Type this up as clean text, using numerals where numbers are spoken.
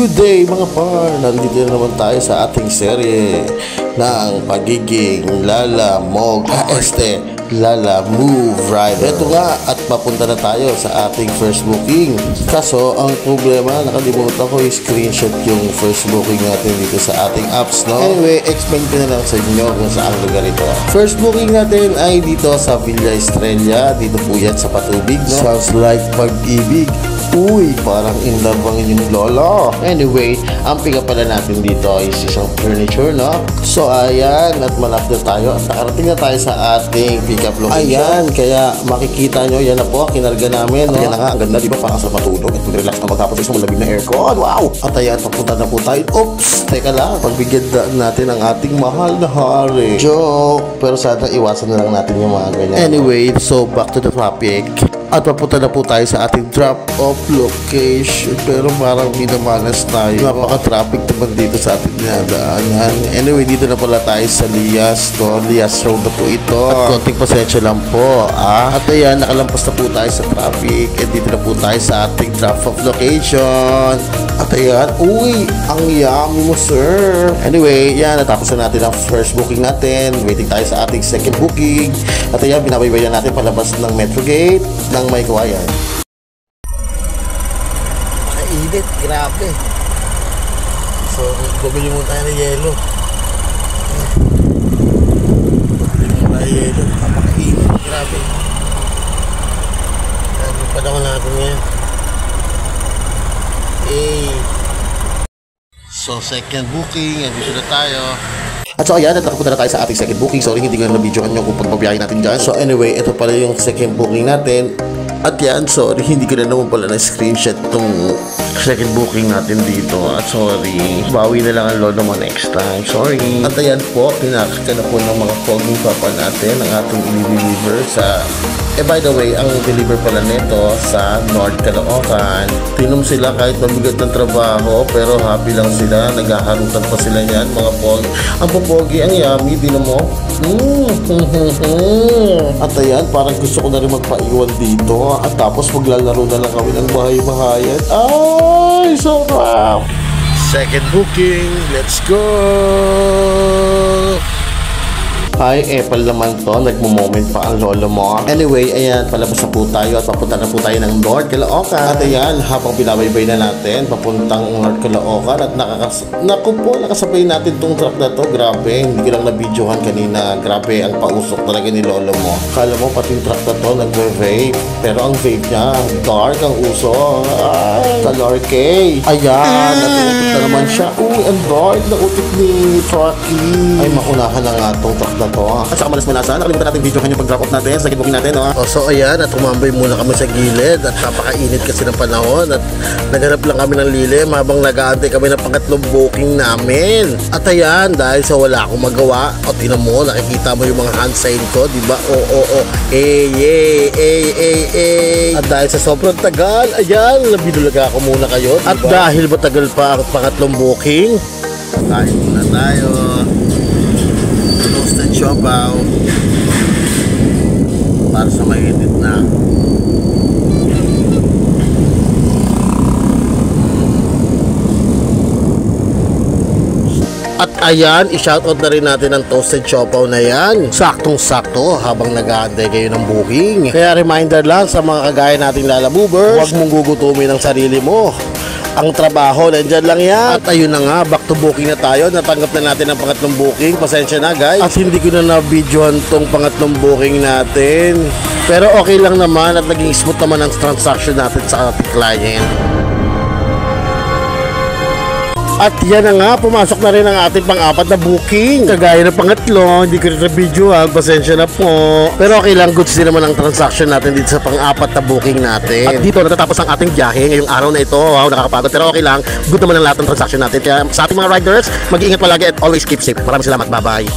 Good day mga par! Nandito na naman tayo sa ating serye ng pagiging Lala Mog Lala Move Rider. Ito nga at papunta na tayo sa ating first booking. Kaso ang problema, nakalimutan ko i-screenshot yung first booking natin dito sa ating apps, no? Anyway, explain ko na lang sa inyo kung saan lugar ito. First booking natin ay dito sa Villa Estrella. Dito po yan sa Patubig, no? Sounds like pag-ibig. Uy, parang in love ang inyong lolo. Anyway, ang pick-up pala natin dito is isang furniture, no? So, ayan, at malapit na tayo. At nakarating na tayo sa ating pick-up location. Ayan, kaya makikita nyo, yan na po, kinarga namin, no? Ayan na nga, ang ganda, di ba? Parang sa matulog at mag-relax na maghapon sa isang malabig na aircon. Wow! At ayan, papunta na po tayo. Oops! Teka lang, pagbigyan natin ang ating mahal na hari. Joke! Pero sana iwasan na lang natin yung mga ganyan. Anyway, so back to the topic. At papunta na po tayo sa ating drop-off location. Pero parang minamalas tayo. Napaka-traffic naman dito sa ating dinadaanan. Anyway, dito na pala tayo sa Lias. No? Lias Road na po ito. At konting pasensya lang po. At ayan, nakalampas na po tayo sa traffic. At dito na po tayo sa ating drop-off location. At ayan, uy, ang yummy mo, sir. Anyway, yan, natapos na natin ang first booking natin. Waiting tayo sa ating second booking. At ayan, binabaybayan natin palabas ng Metro Gate ng May Kawayan. Makainit, grabe. So, bumili muna tayo ng yelo. Bumili muna tayo ng yelo. Makainit, grabe. Grabe pa naman natin ngayon. So, second booking, andito na tayo. At so ayan, nakapunta na tayo sa ating second booking. Sorry, hindi ko na na-videoan nyo kung pagbabiyahin natin dyan. So anyway, ito pala yung second booking natin. At yan, sorry, hindi ko na naman pala na-screenshot itong second booking natin dito. At sorry, bawi na lang ang lolo mo next time. Sorry. At ayan po, pinakita na po ng mga foging papa natin ang ating i-deliver sa... by the way, ang deliver pala nito sa North Caloocan. Tinom sila kahit mabigat ng trabaho, pero happy lang sila. Naghaharutan pa sila niyan, mga pogi. Ang popogi, ang yummy, tinom mo. At ayan, parang gusto ko na rin magpaiwan dito. At tapos maglalaro na lang kami ng bahay-bahayan. Ay, sarap! Second booking, let's go! Hi, Apple naman to. Nagmo-moment pa ang lolo mo. Anyway, ayan, palabas na po tayo at papunta na po tayo ng North Caloocan. At ayan, habang binabaybay na natin, papuntang North Caloocan at nakasabay natin tong truck na to. Grabe, hindi ko lang na-videohan kanina. Grabe, ang pausok talaga ni lolo mo. Kala mo, pati yung truck na to, nagwe-vape. Pero ang vape niya, dark ang uso. Ay, color K. Ayan, natutok na naman siya. Uy, ang dark na utok ni Trucky. Ay, makunahan na nga tong truck na to. At saka malas manasan, nakalimutan natin video yung pag-drop off natin, second booking natin, no? So ayan, at umambay muna kami sa gilid at napakainit kasi ng panahon at naghanap lang kami ng lilim habang nag-aantay kami ng pangatlong booking namin. At ayan, dahil sa wala akong magawa, o tinan mo, nakikita mo yung mga hand sign ko, diba? At dahil sa sobrang tagal, ayan, binulaga ako muna kayo, diba? At dahil matagal pa ang pangatlong booking, kain muna tayo. Toasted siopaw para sa mainit na. At ayan, i-shoutout na rin natin ang toasted siopaw na yan. Saktong-sakto habang nag-aantay kayo ng booking. Kaya reminder lang sa mga kagaya nating lalaboobers, huwag mong gugutumin ang sarili mo. Ang trabaho, nandyan lang yan. At ayun na nga, back to booking na tayo. Natanggap na natin ang pangatlong booking. Pasensya na guys. At hindi ko na na-videohan tong pangatlong booking natin. Pero okay lang naman at naging smooth naman ang transaction natin sa ating client. At yan na nga, pumasok na rin ang ating pang-apat na booking. Kagaya ng pangatlo, hindi ko rin na-video pasensya na po. Pero okay lang, goods din naman ang transaction natin dito sa pang-apat na booking natin. At dito natatapos ang ating biyahe ngayong araw na ito. Wow, nakakapagod. Pero okay lang, good naman ang lahat ng transaction natin. Kaya sa ating mga riders, mag-iingat palagi at always keep safe. Maraming salamat, bye-bye.